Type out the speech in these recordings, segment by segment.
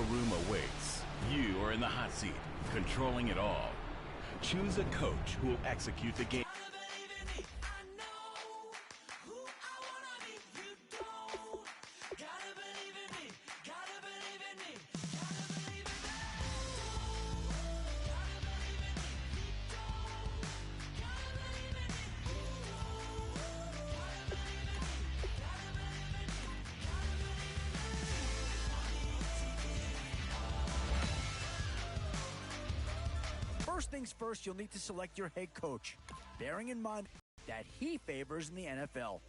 room awaits. You are in the hot seat, controlling it all. Choose a coach who will execute the game. First things first, you'll need to select your head coach, bearing in mind that he favors in the NFL.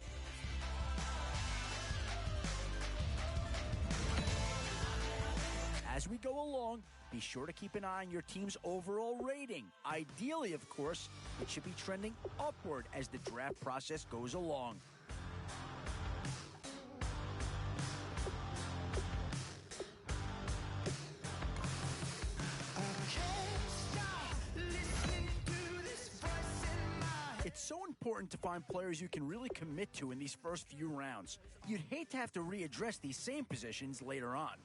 As we go along, be sure to keep an eye on your team's overall rating. Ideally, of course, it should be trending upward as the draft process goes along. It's so important to find players you can really commit to in these first few rounds. You'd hate to have to readdress these same positions later on.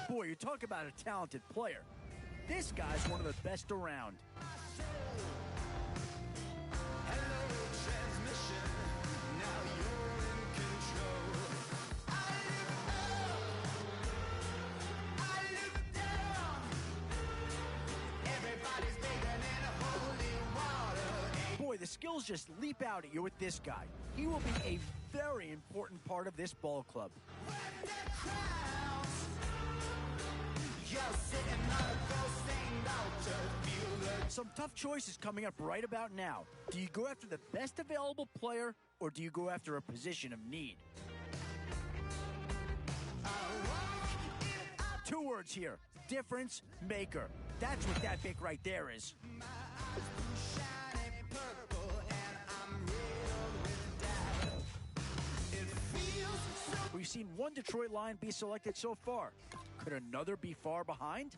Boy, you talk about a talented player. This guy's one of the best around. Boy, the skills just leap out at you with this guy. He will be a very important part of this ball club. Some tough choices coming up right about now. Do you go after the best available player, or do you go after a position of need? Two words here: difference maker. That's what that pick right there is. We've seen one Detroit Lion be selected so far. Could another be far behind?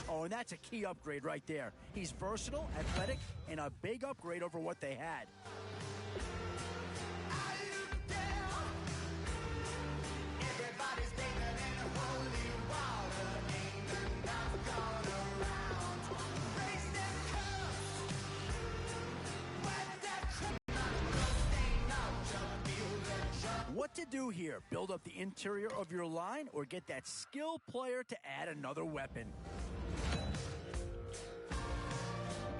Oh, and that's a key upgrade right there. He's versatile, athletic, and a big upgrade over what they had. What to do here? Build up the interior of your line or get that skill player to add another weapon?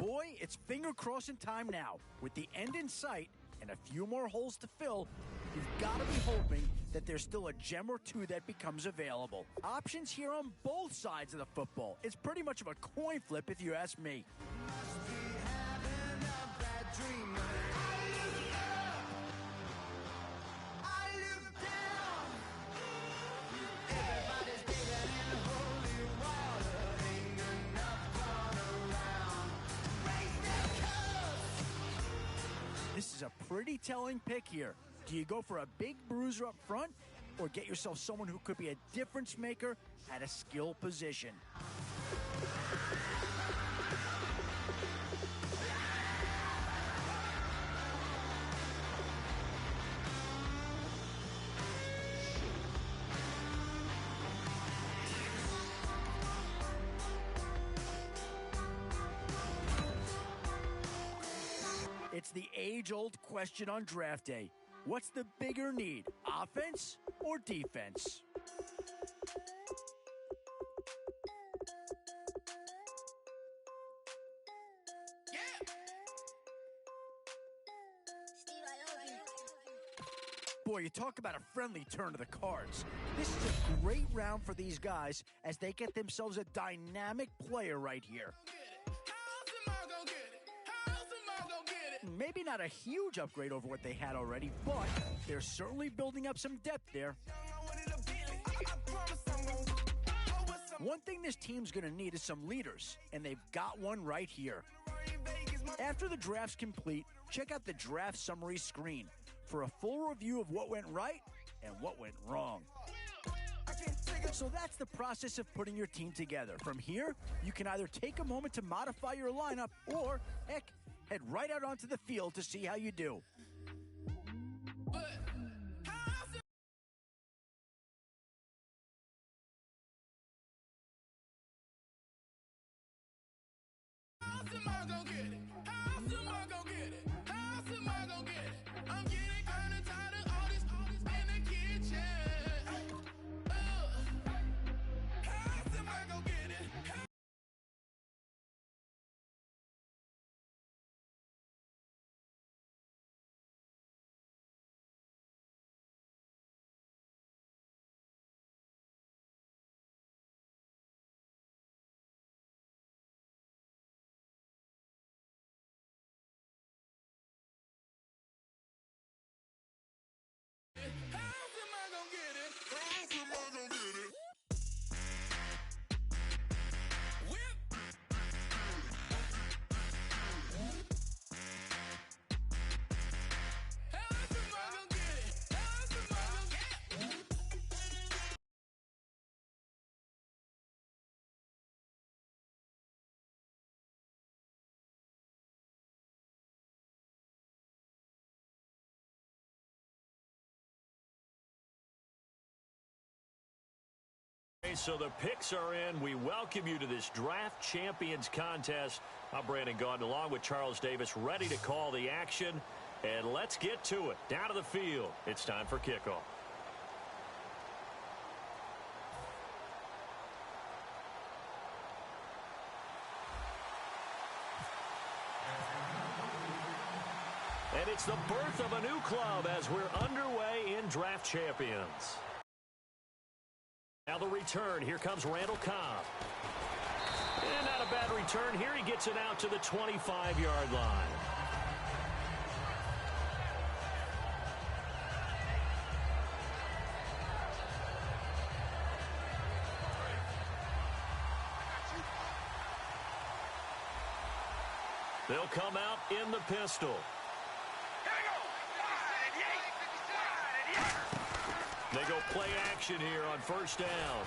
Boy, it's finger crossing time now. With the end in sight and a few more holes to fill, you've got to be hoping that there's still a gem or two that becomes available. Options here on both sides of the football. It's pretty much of a coin flip if you ask me. This is a pretty telling pick here. Do you go for a big bruiser up front or get yourself someone who could be a difference maker at a skill position? It's the age-old question on draft day. What's the bigger need, offense or defense? Boy, you talk about a friendly turn to the cards. This is a great round for these guys as they get themselves a dynamic player right here. Maybe not a huge upgrade over what they had already, but they're certainly building up some depth there. One thing this team's going to need is some leaders, and they've got one right here. After the draft's complete, check out the draft summary screen for a full review of what went right and what went wrong. So that's the process of putting your team together. From here, you can either take a moment to modify your lineup or, heck, head right out onto the field to see how you do. So the picks are in. We welcome you to this Draft Champions contest. I'm Brandon Gaudin along with Charles Davis, ready to call the action. And let's get to it. Down to the field. It's time for kickoff. And it's the birth of a new club as we're underway in Draft Champions. Now the return. Here comes Randall Cobb. And not a bad return here. He gets it out to the 25-yard line. They'll come out in the pistol. They go play action here on first down.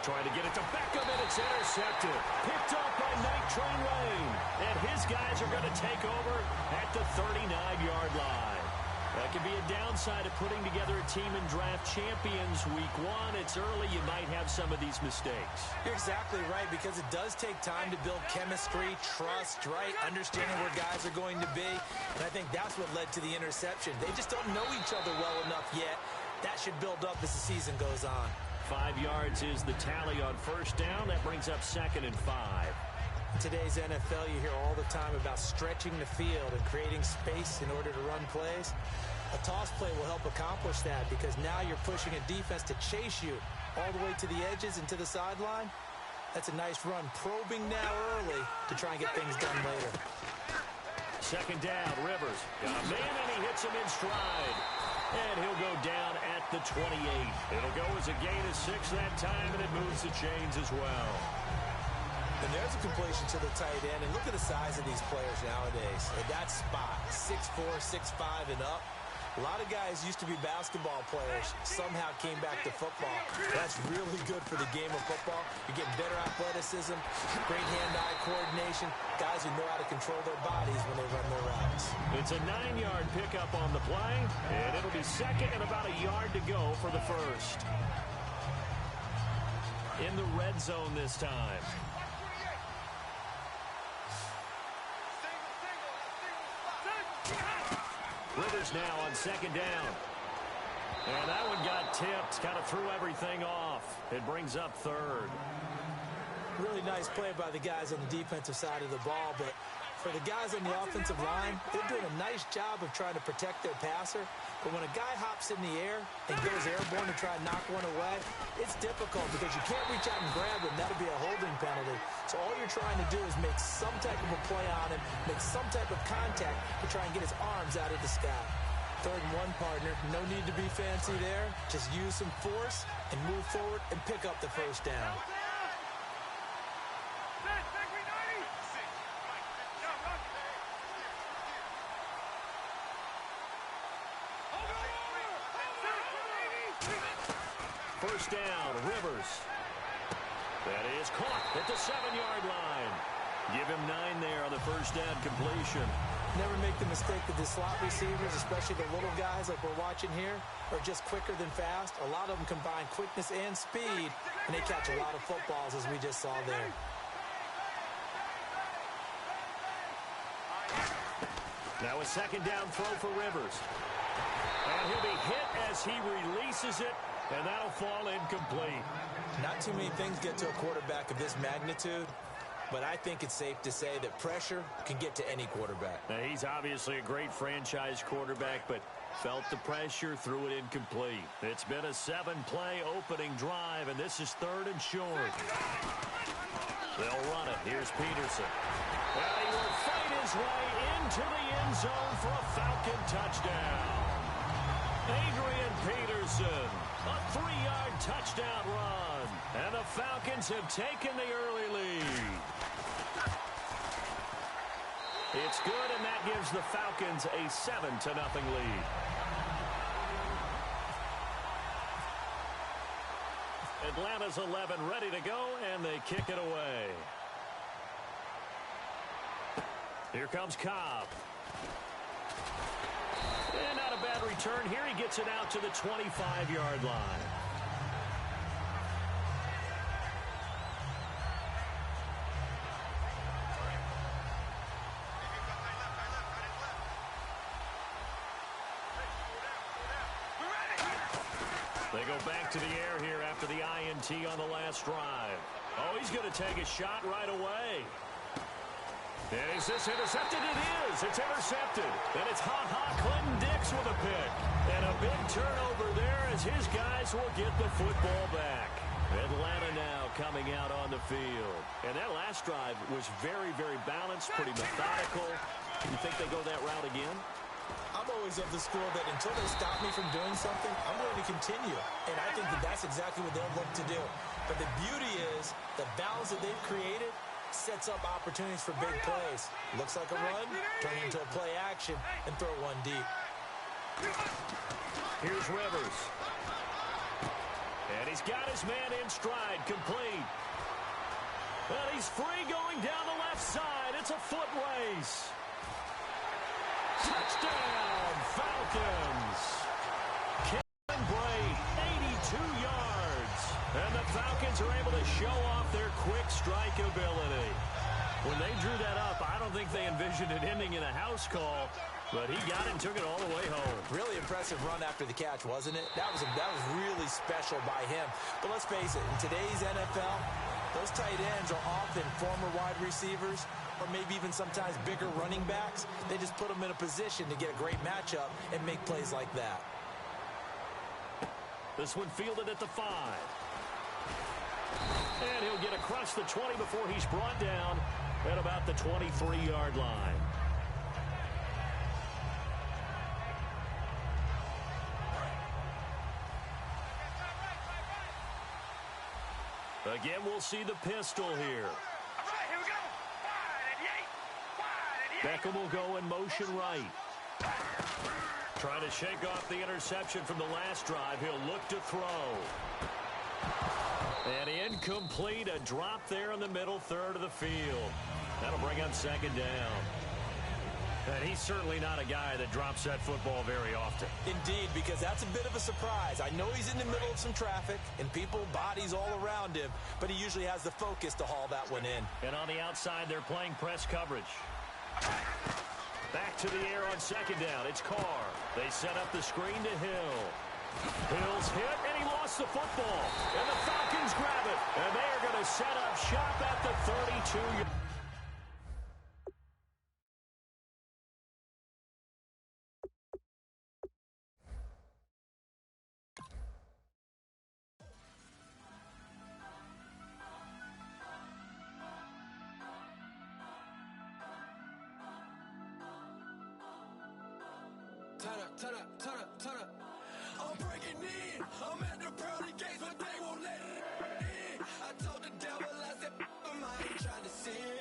Trying to get it to Beckham, and it's intercepted. Picked up by Night Train Lane. And his guys are going to take over at the 39-yard line. That could be a downside of putting together a team in Draft Champions Week 1. It's early. You might have some of these mistakes. You're exactly right, because it does take time to build chemistry, trust, right? Understanding where guys are going to be. And I think that's what led to the interception. They just don't know each other well enough yet. That should build up as the season goes on. 5 yards is the tally on first down. That brings up 2nd and 5. In today's NFL, you hear all the time about stretching the field and creating space in order to run plays. A toss play will help accomplish that, because now you're pushing a defense to chase you all the way to the edges and to the sideline. That's a nice run, probing now early to try and get things done later. 2nd down, Rivers. Got a man, and he hits him in stride. And he'll go down at the 28. It'll go as a gain of 6 that time, and it moves the chains as well. And there's a completion to the tight end. And look at the size of these players nowadays. At that spot, 6'4", 6'5", and up. A lot of guys used to be basketball players, somehow came back to football. That's really good for the game of football. You're getting better athleticism, great hand-eye coordination, guys who know how to control their bodies when they run their routes. It's a 9-yard pickup on the play, and it'll be 2nd and about a yard to go for the first. In the red zone this time. Rivers now on 2nd down. And that one got tipped, kind of threw everything off. It brings up 3rd. Really nice play by the guys on the defensive side of the ball, but for the guys on the offensive line, they're doing a nice job of trying to protect their passer. But when a guy hops in the air and goes airborne to try and knock one away, it's difficult because you can't reach out and grab him. That'll be a holding penalty. So all you're trying to do is make some type of a play on him, make some type of contact to try and get his arms out of the sky. 3rd and 1, partner. No need to be fancy there. Just use some force and move forward and pick up the first down. first down. Rivers. That is caught at the 7-yard line. Give him 9 there on the first down completion. Never make the mistake that the slot receivers, especially the little guys like we're watching here, are just quicker than fast. A lot of them combine quickness and speed, and they catch a lot of footballs, as we just saw there. Now a second down throw for Rivers. And he'll be hit as he releases it, and that'll fall incomplete. Not too many things get to a quarterback of this magnitude, but I think it's safe to say that pressure can get to any quarterback. Now, he's obviously a great franchise quarterback, but felt the pressure, threw it incomplete. It's been a 7-play opening drive, and this is 3rd and short. They'll run it. Here's Peterson. And he will fight his way into the end zone for a Falcon touchdown. Adrian Peterson, a 3-yard touchdown run. And the Falcons have taken the early lead. It's good, and that gives the Falcons a 7-0 lead. Atlanta's 11 ready to go, and they kick it away. Here comes Cobb. And not a bad return here. He gets it out to the 25-yard line. They go back to the air here after the INT on the last drive. Oh, he's going to take a shot right away. And is this intercepted? It is. It's intercepted. And it's Clinton Dix with a pick. And a big turnover there as his guys will get the football back. Atlanta now coming out on the field. And that last drive was very, very balanced, pretty methodical. You think they go that route again? I'm always of the school that until they stop me from doing something, I'm going to continue. And I think that that's exactly what they'll look to do. But the beauty is the balance that they've created sets up opportunities for big plays. Looks like a run, turn into a play action, and throw one deep. Here's Rivers. And he's got his man in stride, complete. And he's free going down the left side. It's a foot race. Touchdown, Falcons. Kevin Bray, 82 yards. And the Falcons are able to show off their quick strike ability. When they drew that up, I don't think they envisioned it ending in a house call, but he got it and took it all the way home. Really impressive run after the catch, wasn't it? That was really special by him. But let's face it, in today's NFL, those tight ends are often former wide receivers or maybe even sometimes bigger running backs. They just put them in a position to get a great matchup and make plays like that. This one fielded at the 5. And he'll get across the 20 before he's brought down at about the 23-yard line. Again, we'll see the pistol here. Beckham will go in motion right. Trying to shake off the interception from the last drive. He'll look to throw. And incomplete. A drop there in the middle third of the field. That'll bring up second down. And he's certainly not a guy that drops that football very often. Indeed, because that's a bit of a surprise. I know he's in the middle of some traffic and people, bodies all around him, but he usually has the focus to haul that one in. And on the outside, they're playing press coverage. Back to the air on second down. It's Carr. They set up the screen to Hill. Hill's hit, and he lost the football. And the Falcons grab it. And they are going to set up shop at the 32. Turn up. I'm breaking in. I'm at the pearly gates, but they won't let it in. I told the devil, I said, I ain't trying to sin.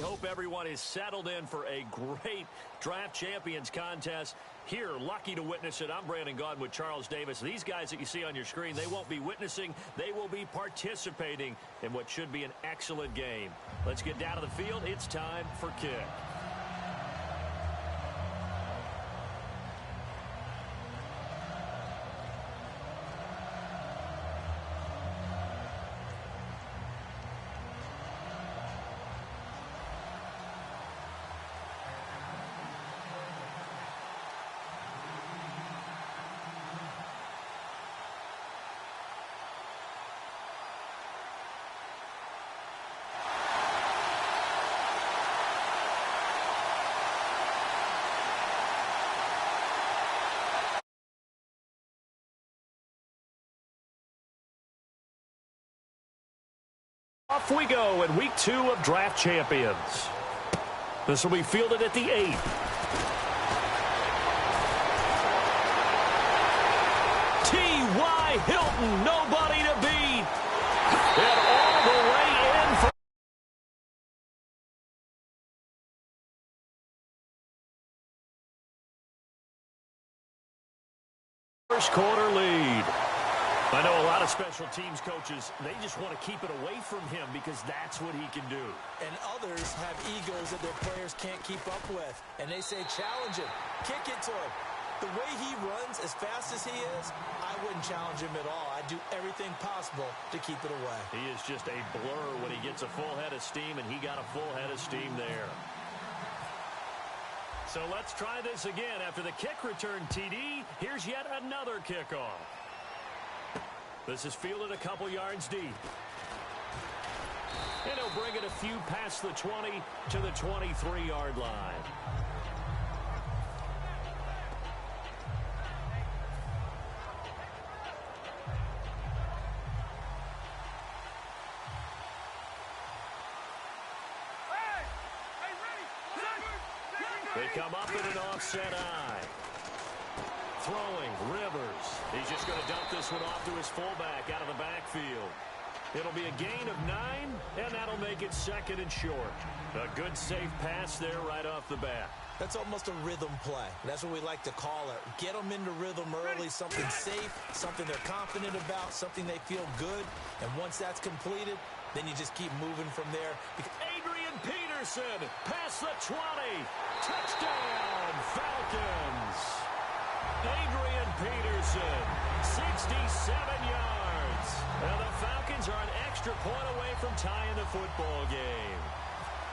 hope everyone is settled in for a great Draft Champions contest. Here, lucky to witness it. I'm Brandon Gaudin with Charles Davis. These guys that you see on your screen, they won't be witnessing. They will be participating in what should be an excellent game. Let's get down to the field. It's time for kick. Off we go in week 2 of Draft Champions. This will be fielded at the 8. T.Y. Hilton, nobody to beat. And all the way in for first quarter lead. I know a lot of special teams coaches, they just want to keep it away from him because that's what he can do. And others have egos that their players can't keep up with. And they say, challenge him, kick it to him. The way he runs as fast as he is, I wouldn't challenge him at all. I'd do everything possible to keep it away. He is just a blur when he gets a full head of steam, and he got a full head of steam there. So let's try this again. After the kick return TD, here's yet another kickoff. This is fielded a couple yards deep. And he'll bring it a few past the 20 to the 23-yard line. They come up in an offset eye. Throwing, Rivers. He's just going to dump this one off to his fullback out of the backfield. It'll be a gain of 9, and that'll make it 2nd and short. A good, safe pass there right off the bat. That's almost a rhythm play. That's what we like to call it. Get them into rhythm early, something safe, something they're confident about, something they feel good. And once that's completed, then you just keep moving from there. Adrian Peterson, past the 20. Touchdown, Falcons. Adrian Peterson, 67 yards. And the Falcons are an extra point away from tying the football game.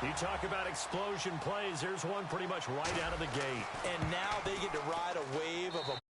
You talk about explosion plays, there's one pretty much right out of the gate. And now they get to ride a wave of a